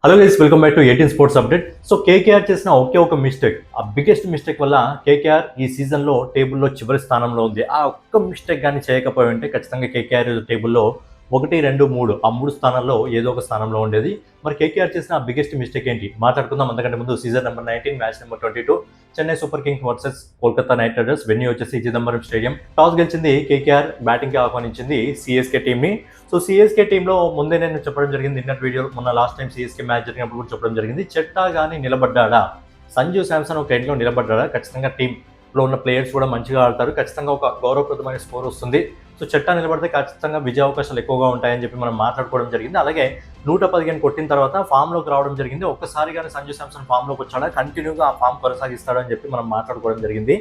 Hello guys, welcome back to 18 sports update. So KKR చేసిన ఒకే ఒక mistake, ఆ biggest mistake వల్ల కేకేఆర్ ఈ సీజన్లో టేబుల్లో చివరి స్థానంలో ఉంది. ఆ ఒక్క మిస్టేక్ కానీ చేయకపోయి ఉంటే ఖచ్చితంగా కేకేఆర్ టేబుల్లో 1, 2, 3 ఆ 3 స్థానాల్లో ఏదో ఒక స్థానంలో ఉండేది. మరి కేకేఆర్ చేసిన ఆ బిగ్గెస్ట్ మిస్టేక్ ఏంటి మాట్లాడుకుందాం. అంతకంటే ముందు season number 19 match number 22 Chennai super Kings versus Kolkata night riders. Venue వచ్చేసి చిదంబరం స్టేడియం. టాస్ గెలిచింది కేకేఆర్, బ్యాటింగ్కి ఆహ్వానించింది సిఎస్కే టీమ్ని. సో సిఎస్కే టీంలో ముందే నేను చెప్పడం జరిగింది, నిన్నటి వీడియో, మొన్న లాస్ట్ టైం సిఎస్కే మ్యాచ్ జరిగినప్పుడు కూడా చెప్పడం జరిగింది. చెట్టా కానీ నిలబడ్డా, సంజు శాంసన్ ఒక ఎండ్లో నిలబడ్డా ఖచ్చితంగా టీంలో ఉన్న ప్లేయర్స్ కూడా మంచిగా ఆడతారు, ఖచ్చితంగా ఒక గౌరవప్రదమైన స్కోర్ వస్తుంది. సో చెట్టా నిలబడితే ఖచ్చితంగా విజయ అవకాశాలు ఎక్కువగా ఉంటాయని చెప్పి మనం మాట్లాడుకోవడం జరిగింది. అలాగే 115 కొట్టిన తర్వాత ఫామ్లోకి రావడం జరిగింది. ఒక్కసారిగానే సంజు శాంసన్ ఫామ్లోకి వచ్చాడా, కంటిన్యూగా ఆ ఫామ్ కొనసాగిస్తాడని చెప్పి మనం మాట్లాడుకోవడం జరిగింది.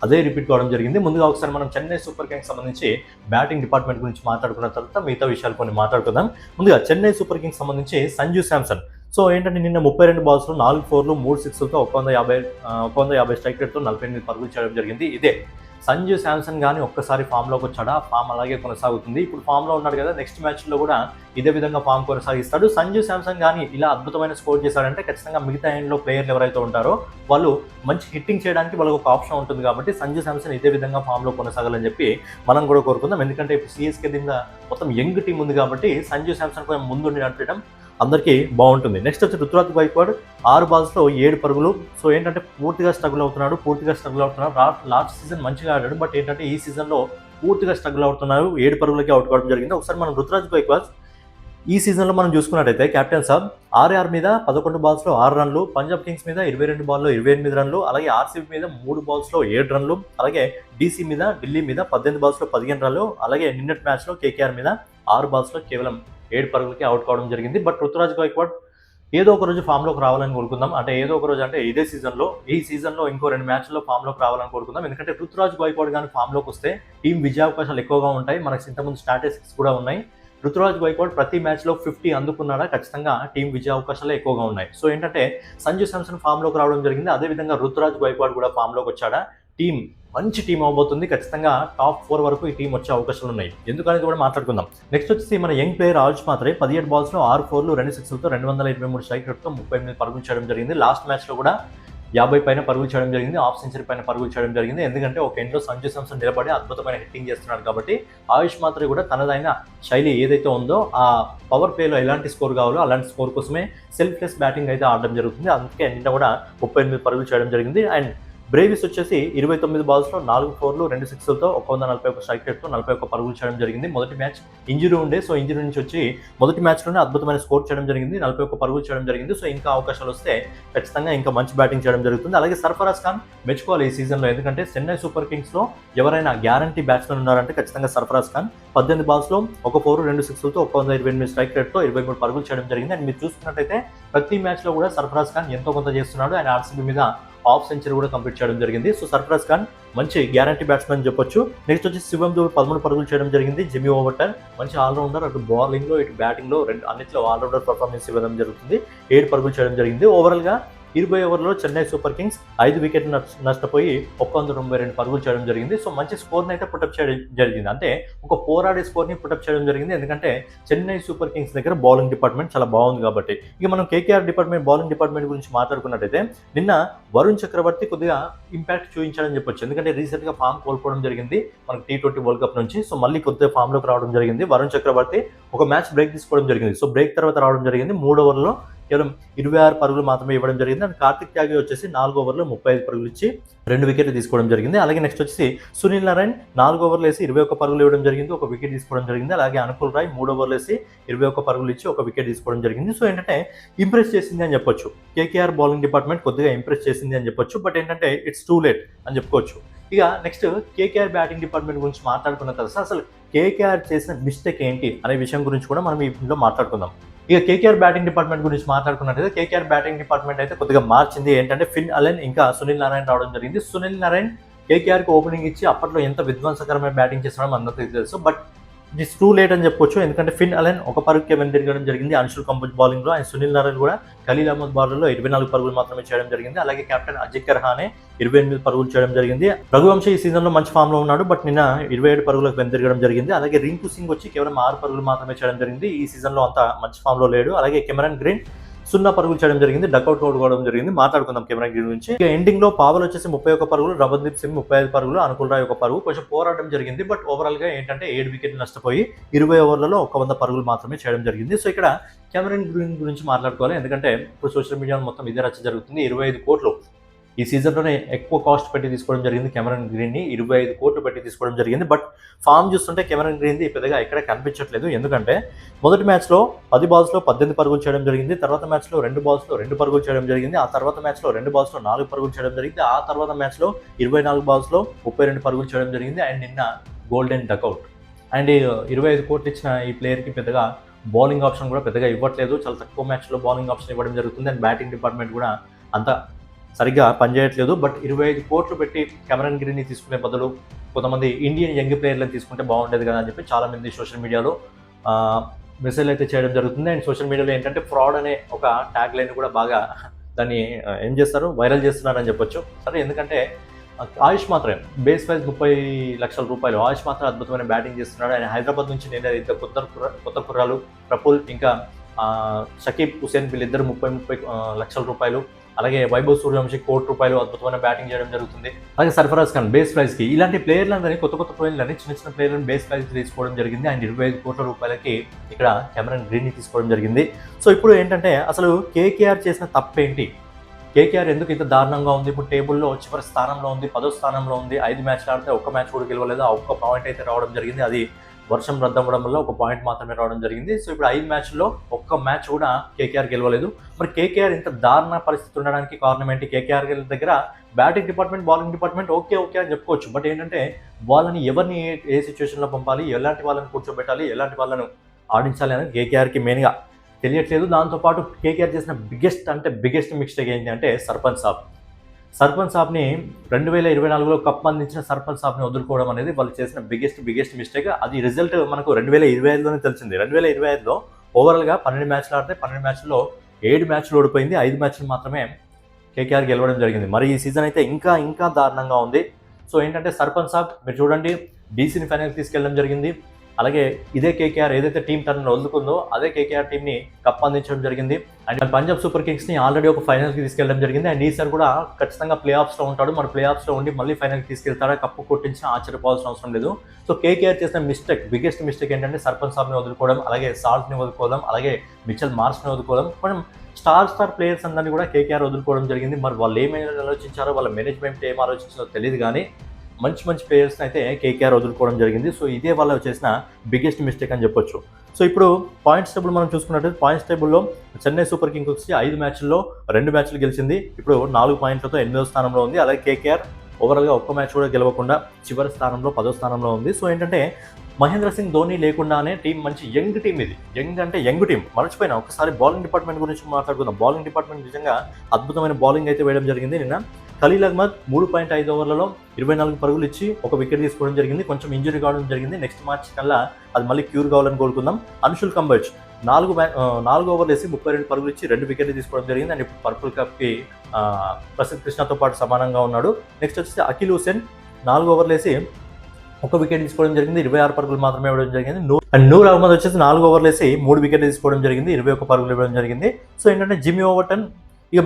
అదే రిపీట్ కావడం జరిగింది. ముందుగా ఒకసారి మనం చెన్నై సూపర్ కింగ్స్ సంబంధించి బ్యాటింగ్ డిపార్ట్మెంట్ గురించి మాట్లాడుకున్న తర్వాత మిగతా విషయాలు కొన్ని మాట్లాడుకుందాం. ముందుగా చెన్నై సూపర్ కింగ్స్ సంబంధించి సంజు శాంసన్. సో ఏంటంటే నిన్న 32 బాల్స్లో 4 4లు 3 6లతో 150 స్ట్రైక్ రేట్తో 48 పరుగులు చేయడం జరిగింది. ఇదే సంజు శాంసన్ కానీ ఒక్కసారి ఫామ్లోకి వచ్చాడా, ఫామ్ అలాగే కొనసాగుతుంది. ఇప్పుడు ఫామ్లో ఉన్నాడు కదా, నెక్స్ట్ మ్యాచ్లో కూడా ఇదే విధంగా ఫామ్ కొనసాగిస్తాడు. సంజు శాంసన్ కానీ ఇలా అద్భుతమైన స్కోర్ చేశాడంటే ఖచ్చితంగా మిగతా ఎండ్లో ప్లేయర్లు ఎవరైతే ఉంటారో వాళ్ళు మంచి హిట్టింగ్ చేయడానికి వాళ్ళకి ఒక ఆప్షన్ ఉంటుంది. కాబట్టి సంజు శాంసన్ ఇదే విధంగా ఫామ్లో కొనసాగాలని చెప్పి మనం కూడా కోరుకుందాం. ఎందుకంటే ఇప్పుడు సిఎస్కే దింగా మొత్తం యంగ్ టీం ఉంది కాబట్టి సంజు శాంసన్ కొంచెం ముందుండి నడిపడం అందరికీ బాగుంటుంది. నెక్స్ట్ వచ్చి రుతురాజ్ గైక్వాడ్ 6 బాల్స్లో 7 పరుగులు. సో ఏంటంటే పూర్తిగా స్ట్రగుల్ అవుతున్నాడు. లాస్ట్ సీజన్ మంచిగా ఆడాడు, బట్ ఏంటంటే ఈ సీజన్లో పూర్తిగా స్ట్రగుల్ అవుతున్నారు. 7 పరుగులకి అవుట్ కావడం జరిగింది. ఒకసారి మనం రుతురాజ్ గైక్వాడ్ ఈ సీజన్లో మనం చూసుకున్నట్టయితే కెప్టెన్ సాబ్ ఆర్ఆర్ మీద 11 బాల్స్లో 6 రన్లు, పంజాబ్ కింగ్స్ మీద 22 బాల్లో 28 రన్లు, అలాగే ఆర్సీబీ మీద 3 బాల్స్లో 7 రన్లు, అలాగే డీసీ మీద ఢిల్లీ మీద 18 బాల్స్లో 15 రన్లు, అలాగే నిన్నటి మ్యాచ్లో కేకేఆర్ మీద 6 బాల్స్లో కేవలం 7 పరుగులకి అవుట్ కావడం జరిగింది. బట్ రుతురాజ్ గైక్వాడ్ ఏదో ఒక రోజు ఫామ్లోకి రావాలని కోరుకుందాం. అంటే ఏదో ఒక రోజు అంటే ఇదే సీజన్లో, ఈ సీజన్లో ఇంకో 2 మ్యాచ్ల్లో ఫామ్లోకి రావాలని కోరుకుందాం. ఎందుకంటే రుతురాజ్ గైక్వాడ్ కానీ ఫామ్లోకి వస్తే టీం విజయావకాశాలు ఎక్కువగా ఉంటాయి. మనకి ఇంతకుముందు స్టాటిస్టిక్స్ కూడా ఉన్నాయి. రుతురాజ్ గైక్వాడ్ ప్రతి మ్యాచ్లో 50 అందుకున్నాడా ఖచ్చితంగా టీం విజయ అవకాశాలు ఎక్కువగా ఉన్నాయి. సో ఏంటంటే సంజు శాంసన్ ఫామ్లోకి రావడం జరిగింది. అదేవిధంగా రుతురాజ్ గైక్వాడ్ కూడా ఫామ్లోకి వచ్చాడా, టీం మంచి టీం అవబోతుంది. ఖచ్చితంగా టాప్ 4 వరకు ఈ టీం వచ్చే అవకాశాలు ఉన్నాయి. ఎందుకనేది కూడా మాట్లాడుకుందాం. నెక్స్ట్ వచ్చేసి మన యంగ్ ప్లేయర్ ఆయుష్ మాత్రే 17 బాల్స్లో 6 4లు 2 6లతో 223 స్ట్రైక్ రేట్తో 38 పరుగులు చేయడం జరిగింది. లాస్ట్ మ్యాచ్లో కూడా 50 పైన పరుగులు చేయడం జరిగింది, హాఫ్ సెంచరీ పైన పరుగులు చేయడం జరిగింది. ఎందుకంటే ఒక ఎండ్లో సంజు శాంసన్ నిలబడి అద్భుతమైన హిట్టింగ్ చేస్తున్నాడు కాబట్టి ఆయుష్ మాత్రే కూడా తనదైన శైలి ఏదైతే ఉందో ఆ పవర్ ప్లేలో ఎలాంటి స్కోర్ కావాలో అలాంటి స్కోర్ కోసమే సెల్ఫ్లెస్ బ్యాటింగ్ అయితే ఆడడం జరుగుతుంది. అందుకే నిన్న కూడా 38 పరుగులు చేయడం జరిగింది. అండ్ బ్రేవిస్ వచ్చేసి 29 బాల్స్లో 4 4లు 2 6లతో 141 స్ట్రైక్ రేట్తో 41 పరుగులు చేయడం జరిగింది. మొదటి మ్యాచ్ ఇంజరీ ఉండే, సో ఇంజరీ నుంచి వచ్చి మొదటి మ్యాచ్లోనే అద్భుతమైన స్కోర్ చేయడం జరిగింది, 41 పరుగులు చేయడం జరిగింది. సో ఇంకా అవకాశాలు వస్తే ఖచ్చితంగా ఇంకా మంచి బ్యాటింగ్ చేయడం జరుగుతుంది. అలాగే సర్ఫరాజ్ ఖాన్ మెచ్చుకోవాలి ఈ సీజన్లో. ఎందుకంటే చెన్నై సూపర్ కింగ్స్లో ఎవరైనా గ్యారంటీ బ్యాట్స్మెన్ ఉన్నారంటే ఖచ్చితంగా సర్ఫరాజ్ ఖాన్. 18 బాల్స్లో 1 4 2 6లతో 128 స్ట్రైక్ రేట్తో 23 పరుగులు చేయడం జరిగింది. అండ్ మీరు చూసుకున్నట్టయితే ప్రతి మ్యాచ్లో కూడా సర్ఫరాజ్ ఖాన్ ఎంతో కొంత చేస్తున్నాడు. ఆయన ఆర్సీబీ మీద హాఫ్ సెంచరీ కూడా కంప్లీట్ చేయడం జరిగింది. సో సర్ఫరాజ్ ఖాన్ మంచి గ్యారంటీ బ్యాట్స్మెన్ చెప్పొచ్చు. నెక్స్ట్ వచ్చి శివం దూబే 13 పరుగులు చేయడం జరిగింది. జిమ్మీ ఓవర్టర్ మంచి ఆల్రౌండర్, అటు బౌలింగ్లో ఇటు బ్యాటింగ్లో అన్నింటిలో ఆల్రౌండర్ పర్ఫార్మెన్స్ ఇవ్వడం జరుగుతుంది. 7 పరుగులు చేయడం జరిగింది. ఓవరాల్గా 20 ఓవర్లలో చెన్నై సూపర్ కింగ్స్ 5 వికెట్లు నష్టపోయి 192 పరుగులు చేయడం జరిగింది. సో మంచి స్కోర్ని అయితే పుటప్ చేయడం జరిగింది. అంటే ఒక పోరాడే స్కోర్ని పుటప్ చేయడం జరిగింది. ఎందుకంటే చెన్నై సూపర్ కింగ్స్ దగ్గర బౌలింగ్ డిపార్ట్మెంట్ చాలా బాగుంది కాబట్టి. ఇక మనం కేకేఆర్ డిపార్ట్మెంట్ బౌలింగ్ డిపార్ట్మెంట్ గురించి మాట్లాడుకున్నట్టయితే నిన్న వరుణ్ చక్రవర్తి కొద్దిగా ఇంపాక్ట్ చూపించాలని చెప్పొచ్చు. ఎందుకంటే రీసెంట్గా ఫామ్ కోల్పోవడం జరిగింది మనకి T20 వరల్డ్ కప్ నుంచి. సో మళ్ళీ కొద్దిగా ఫామ్లోకి రావడం జరిగింది. వరుణ్ చక్రవర్తి ఒక మ్యాచ్ బ్రేక్ తీసుకోవడం జరిగింది. సో బ్రేక్ తర్వాత రావడం జరిగింది. 3 ఓవర్లో కేవలం 26 పరుగులు మాత్రమే ఇవ్వడం జరిగింది. అండ్ కార్తిక్ త్యాగి వచ్చేసి 4 ఓవర్లో 35 పరుగులు ఇచ్చి 2 వికెట్లు తీసుకోవడం జరిగింది. అలాగే నెక్స్ట్ వచ్చేసి సునీల్ నారాయణ్ 4 ఓవర్లు వేసి 21 పరుగులు ఇవ్వడం జరిగింది, 1 వికెట్ తీసుకోవడం జరిగింది. అలాగే అనుకుల్ రాయ్ 3 ఓవర్లు వేసి 21 పరుగులు ఇచ్చి 1 వికెట్ తీసుకోవడం జరిగింది. సో ఏంటంటే ఇంప్రెస్ చేసింది అని చెప్పొచ్చు. కేకేఆర్ బౌలింగ్ డిపార్ట్మెంట్ కొద్దిగా ఇంప్రెస్ చేసింది అని చెప్పొచ్చు. బట్ ఏంటంటే ఇట్స్ టూ లేట్ అని చెప్పుకోవచ్చు. ఇక నెక్స్ట్ కేకేఆర్ బ్యాటింగ్ డిపార్ట్మెంట్ గురించి మాట్లాడుకున్న తర్వాత అసలు కేకేఆర్ చేసిన మిస్టేక్ ఏంటి అనే విషయం గురించి కూడా మనం ఈ వీడియోలో మాట్లాడుకుందాం. ఇక కేకేఆర్ బ్యాటింగ్ డిపార్ట్మెంట్ గురించి మాట్లాడుకున్నట్టయితే కేకేఆర్ బ్యాటింగ్ డిపార్ట్మెంట్ అయితే కొద్దిగా మార్చింది. ఏంటంటే ఫిన్ అలెన్ ఇంకా సునీల్ నారాయణ రావడం జరిగింది. సునీల్ నారాయణ కేకేఆర్కి ఓపెనింగ్ ఇచ్చి అప్పట్లో ఎంత విధ్వంసకరమైన బ్యాటింగ్ చేస్తున్నాడో అందరికీ తెలుసు. బట్ ఇట్స్ టూ లేట్ అని చెప్పొచ్చు. ఎందుకంటే ఫిన్ అలెన్ 1 పరుగుకే వెనుదిరగడం జరిగింది అన్షుల్ కంబోజ్ బౌలింగ్లో. అండ్ సునీల్ నారాయణ కూడా ఖలీల్ అహ్మద్ బౌలర్లో 24 పరుగులు మాత్రమే చేయడం జరిగింది. అలాగే కెప్టెన్ అజింక్య రహానే 28 పరుగులు చేయడం జరిగింది. రఘువంశీ ఈ సీజన్లో మంచి ఫామ్లో ఉన్నాడు, బట్ నిన్న 27 పరుగులకు వెనుదిరగడం జరిగింది. అలాగే రింకు సింగ్ వచ్చి కేవలం 6 పరుగులు మాత్రమే చేయడం జరిగింది. ఈ సీజన్లో అంత మంచి ఫామ్లో లేడు. అలాగే కెమెరన్ గ్రీన్ 0 పరుగులు చేయడం జరిగింది, డక్అవుట్ కావడం జరిగింది. మాట్లాడుకుందాం కెమెరాన్ గ్రీన్ గురించి. ఇక ఎండింగ్ లో పావల్ వచ్చేసి 31 పరుగులు, రమణ్దీప్ సింగ్ 35 పరుగులు, అనుకుల్ రాయ్ 1 పరుగు. కొంచెం పోరాటం జరిగింది, బట్ ఓవరాల్ గా ఏంటంటే 7 వికెట్లు నష్టపోయి 20 ఓవర్లలో 100 పరుగులు మాత్రమే చేయడం జరిగింది. సో ఇక్కడ కెమెరాన్ గ్రీన్ గురించి మాట్లాడుకోవాలి, ఎందుకంటే ఇప్పుడు సోషల్ మీడియాలో మొత్తం ఇదే రచ్చ జరుగుతుంది. 25 కోట్లు ఈ సీజన్లోనే ఎక్కువ కాస్ట్ పెట్టి తీసుకోవడం జరిగింది కెమెరాన్ గ్రీన్ని, 25 కోట్లు పెట్టి తీసుకోవడం జరిగింది. బట్ ఫామ్ చూస్తుంటే కెమెరాన్ గ్రీన్ది పెద్దగా ఎక్కడ కనిపించట్లేదు. ఎందుకంటే మొదటి మ్యాచ్లో 10 బాల్స్లో 18 పరుగులు చేయడం జరిగింది, తర్వాత మ్యాచ్లో 2 బాల్స్లో 2 పరుగులు చేయడం జరిగింది, ఆ తర్వాత మ్యాచ్లో 2 బాల్స్లో 4 పరుగులు చేయడం జరిగింది, ఆ తర్వాత మ్యాచ్లో 24 బాల్స్లో 32 పరుగులు చేయడం జరిగింది. అండ్ నిన్న గోల్డెన్ డక్అవుట్. అండ్ 25 కోట్లు ఇచ్చిన ఈ ప్లేయర్కి పెద్దగా బౌలింగ్ ఆప్షన్ కూడా పెద్దగా ఇవ్వట్లేదు, చాలా తక్కువ మ్యాచ్లో బౌలింగ్ ఆప్షన్ ఇవ్వడం జరుగుతుంది. అండ్ బ్యాటింగ్ డిపార్ట్మెంట్ కూడా అంత సరిగ్గా పనిచేయట్లేదు. బట్ 25 కోట్లు పెట్టి కెమెరాన్ గ్రీన్ని తీసుకునే బదులు కొంతమంది ఇండియన్ యంగ్ ప్లేయర్లను తీసుకుంటే బాగుండేది కదా అని చెప్పి చాలామంది సోషల్ మీడియాలో మెసేజ్ అయితే చేయడం జరుగుతుంది. అండ్ సోషల్ మీడియాలో ఏంటంటే ఫ్రాడ్ అనే ఒక ట్యాగ్ లైన్ కూడా బాగా దాన్ని ఏం చేస్తారు, వైరల్ చేస్తున్నారని చెప్పొచ్చు. సరే, ఎందుకంటే ఆయుష్ మాత్రం బేస్ ప్రైస్ 30 లక్షల రూపాయలు. ఆయుష్ మాత్రం అద్భుతమైన బ్యాటింగ్ చేస్తున్నాడు. ఆయన హైదరాబాద్ నుంచి నేను కొత్త కుర్రాలు ప్రఫుల్ ఇంకా షకీబ్ హుసేన్ వీళ్ళిద్దరు 30 లక్షల రూపాయలు, అలాగే వైభవ్ సూర్యవంశీ 1 కోటి రూపాయలు అద్భుతమైన బ్యాటింగ్ చేయడం జరుగుతుంది. అలాగే సర్ఫరాజ్ ఖాన్ బేస్ ప్రైస్కి ఇలాంటి ప్లేయర్లందరినీ కొత్త ప్లేయర్లని చిన్న ప్లేయర్లను బేస్ ప్రైస్కి తీసుకోవడం జరిగింది. అండ్ 25 కోట్ల రూపాయలకి ఇక్కడ కెమెరాన్ గ్రీన్ని తీసుకోవడం జరిగింది. సో ఇప్పుడు ఏంటంటే అసలు కేకేఆర్ చేసిన తప్పేంటి, కేకేఆర్ ఎందుకు ఇంత దారుణంగా ఉంది? ఇప్పుడు టేబుల్లో చివరి స్థానంలో ఉంది, 10వ స్థానంలో ఉంది. 5 మ్యాచ్లు ఆడితే 1 మ్యాచ్ కూడా గెలవలేదు, ఆ 1 పాయింట్ అయితే రావడం జరిగింది. అది వర్షం రద్దవడం వల్ల 1 పాయింట్ మాత్రమే రావడం జరిగింది. సో ఇప్పుడు 5 మ్యాచ్ల్లో 1 మ్యాచ్ కూడా కేకేఆర్ గెలవలేదు. మరి కేకేఆర్ ఇంత దారుణ పరిస్థితి ఉండడానికి కారణం ఏంటి? కేకేఆర్ దగ్గర batting department, bowling department okay అని చెప్పుకోవచ్చు. బట్ ఏంటంటే వాళ్ళని ఎవరిని ఏ సిచ్యువేషన్లో పంపాలి, ఎలాంటి వాళ్ళని కూర్చోబెట్టాలి, ఎలాంటి వాళ్ళను ఆడించాలి అనేది కేకేఆర్కి మెయిన్గా తెలియట్లేదు. దాంతోపాటు కేకేఆర్ చేసిన బిగ్గెస్ట్ మిస్టేక్ ఏంటి అంటే సర్పంచ్ సాబ్ని 2024లో కప్ అందించిన సర్పంచ్ సాబ్ని వదులుకోవడం అనేది వాళ్ళు చేసిన బిగ్గెస్ట్ మిస్టేక్. అది రిజల్ట్ మనకు 2025లోనే తెలిసింది. 2025లో ఓవరాల్గా 12 మ్యాచ్లు ఆడితే 12 మ్యాచ్ల్లో 7 మ్యాచ్లు ఓడిపోయింది, 5 మ్యాచ్లు మాత్రమే కేకేఆర్ గెలవడం జరిగింది. మరి ఈ సీజన్ అయితే ఇంకా దారుణంగా ఉంది. సో ఏంటంటే సర్పంచ్ సాబ్ మీరు చూడండి, డీసీని ఫైనల్కి తీసుకెళ్ళడం జరిగింది. అలాగే ఇదే కేకేఆర్ ఏదైతే టీం తనను వదులుకుందో అదే కేకేఆర్ టీంని కప్ అందించడం జరిగింది. అండ్ పంజాబ్ సూపర్ కింగ్స్ని ఆల్రెడీ ఒక ఫైనల్కి తీసుకెళ్ళడం జరిగింది. అండ్ ఈసారి కూడా ఖచ్చితంగా ప్లే ఆఫ్స్లో ఉంటాడు. మన ప్లే ఆఫ్స్లో ఉండి మళ్ళీ ఫైనల్కి తీసుకెళ్తాడా, కప్పు కొట్టించినా ఆశ్చర్యపోవాల్సిన అవసరం లేదు. సో కేకేఆర్ చేసిన బిగ్గెస్ట్ మిస్టేక్ ఏంటంటే సర్పంచ్ సాబ్ని వదులుకోవడం, అలాగే సాల్ట్ని వదులుకోవడం, అలాగే మిచెల్ మార్ష్ని వదులుకోవడం. కొంచెం స్టార్ ప్లేయర్స్ అందరినీ కూడా కేకేఆర్ వదులుకోవడం జరిగింది. మరి వాళ్ళు ఏమైనా ఆలోచించారో, వాళ్ళ మేనేజ్మెంట్ ఏం ఆలోచించారో తెలియదు, కానీ మంచి ప్లేయర్స్ని అయితే కేకేఆర్ వదులుకోవడం జరిగింది. సో ఇదే వాళ్ళు చేసిన బిగ్గెస్ట్ మిస్టేక్ అని చెప్పొచ్చు. సో ఇప్పుడు పాయింట్స్ టేబుల్ మనం చూసుకున్నట్లయితే పాయింట్స్ టేబుల్లో చెన్నై సూపర్ కింగ్స్ వచ్చి 5 మ్యాచ్ల్లో 2 మ్యాచ్లు గెలిచింది. ఇప్పుడు 4 పాయింట్లతో 8వ స్థానంలో ఉంది. అలాగే కేకేఆర్ ఓవరాల్గా 1 మ్యాచ్ కూడా గెలవకుండా చివరి స్థానంలో 10వ స్థానంలో ఉంది. సో ఏంటంటే మహేంద్ర సింగ్ ధోని లేకుండానే టీం మంచి యంగ్ టీం, ఇది యంగ్ టీం. మర్చిపోయినా ఒకసారి బౌలింగ్ డిపార్ట్మెంట్ గురించి మాట్లాడుకుందాం. బౌలింగ్ డిపార్ట్మెంట్ నిజంగా అద్భుతమైన బౌలింగ్ అయితే వేయడం జరిగింది. నిన్న ఖలీల్ అహ్మద్ 3.5 ఓవర్లలో 24 పరుగులు ఇచ్చి 1 వికెట్ తీసుకోవడం జరిగింది. కొంచెం ఇంజరీ కావడం జరిగింది. నెక్స్ట్ మ్యాచ్ కల్లా అది మళ్ళీ క్యూర్ కావాలని కోరుకుందాం. అన్షుల్ కంబోజ్ 4 ఓవర్లు వేసి 32 పరుగులు ఇచ్చి 2 వికెట్లు తీసుకోవడం జరిగింది. అండ్ ఇప్పుడు పర్పుల్ కప్కి ప్రసిద్ధ్ కృష్ణతో పాటు సమానంగా ఉన్నాడు. నెక్స్ట్ వచ్చేసి అఖిల్ హుసేన్ 4 ఓవర్లు వేసి 1 వికెట్ తీసుకోవడం జరిగింది, 26 పరుగులు మాత్రమే ఇవ్వడం జరిగింది. అండ్ నూర్ అహ్మద్ వచ్చేసి 4 ఓవర్లు వేసి 3 వికెట్లు తీసుకోవడం జరిగింది, 21 పరుగులు ఇవ్వడం జరిగింది. సో ఏంటంటే జిమ్మీ ఓవర్టన్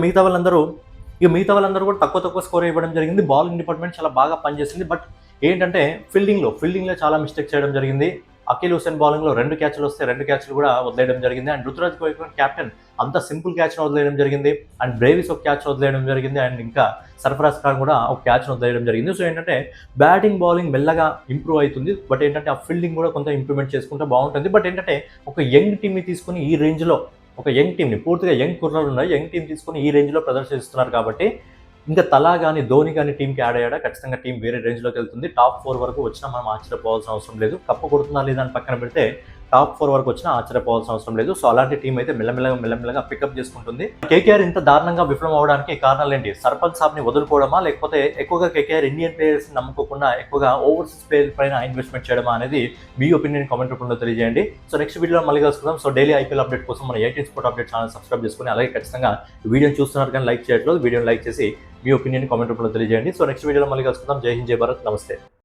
మిగతా వాళ్ళందరూ కూడా తక్కువ స్కోర్ ఇవ్వడం జరిగింది. బౌలింగ్ డిపార్ట్మెంట్ చాలా బాగా పనిచేసింది. బట్ ఏంటంటే ఫీల్డింగ్లో చాలా మిస్టేక్ చేయడం జరిగింది. అఖిల్ హుసేన్ బౌలింగ్లో 2 క్యాచ్లు వస్తే 2 క్యాచ్లు కూడా వదిలేయడం జరిగింది. అండ్ రుతురాజ్ గోయక్వాడ్ కెప్టెన్ అంత సింపుల్ క్యాచ్ను వదిలేయడం జరిగింది. అండ్ బ్రేవిస్ 1 క్యాచ్ వదిలేయడం జరిగింది. అండ్ ఇంకా సర్ఫరాజ్ ఖాన్ కూడా 1 క్యాచ్ను వదిలేయడం జరిగింది. సో ఏంటంటే బ్యాటింగ్ బౌలింగ్ మెల్లగా ఇంప్రూవ్ అవుతుంది. బట్ ఏంటంటే ఆ ఫీల్డింగ్ కూడా కొంత ఇంప్రూవ్మెంట్ చేసుకుంటే బాగుంటుంది. బట్ ఏంటంటే ఒక యంగ్ టీమ్ని తీసుకుని ఈ రేంజ్లో, ఒక యంగ్ టీంని పూర్తిగా యంగ్ కుర్రాలు ఉన్నాయి, యంగ్ టీం తీసుకుని ఈ రేంజ్లో ప్రదర్శిస్తున్నారు కాబట్టి ఇంకా తలా కానీ ధోని కానీ టీంకి యాడ్ అయ్యాడా ఖచ్చితంగా టీం వేరే రేంజ్లోకి వెళ్తుంది. టాప్ 4 వరకు వచ్చినా మనం ఆశ్చర్యపోవాల్సిన అవసరం లేదు. కప్పు కొడుతుందా లేదా అని పక్కన పెడితే టాప్ 4 వరకు వచ్చినా ఆశ్చర్యపోవాల్సిన అవసరం లేదు. సో అలాంటి టీం అయితే మెల్లమెల్లగా పికప్ చేసుకుంటుంది. కేకేఆర్ ఇంత దారుణంగా విఫలం అవడానికి కారణాలు ఏంటి? సర్పంచ్ సాబ్ని వదులుకోవడమా, లేకపోతే ఎక్కువగా కేకేఆర్ ఇండియన్ ప్లేయర్స్ని నమ్ముకోకుండా ఎక్కువగా ఓవర్సీస్ ప్లేయర్ పైన ఇన్వెస్ట్మెంట్ చేయడమా అనేది మీ ఒపీనియన్ కామెంట్ రూపంలో తెలియజేయండి. సో నెక్స్ట్ వీడియోలో మళ్ళీ కలుసుకుందాం. సో డైలీ ఐపీఎల్ అప్డేట్ కోసం మన 18 స్పోర్ట్ అప్డేట్ ఛానల్ సబ్స్క్రైబ్ చేసుకుని, అలాగే ఖచ్చితంగా వీడియోని చూస్తున్నారు కానీ లైక్ చేయట్లేదు, వీడియోని లైక్ చేసి మీ ఒపీనియన్ కామెంట్ రూపంలో తెలియజేయండి. సో నెక్స్ట్ వీడియోలో మళ్ళీ కలుసుకుందాం. జై హింద్, జై భారత్, నమస్తే.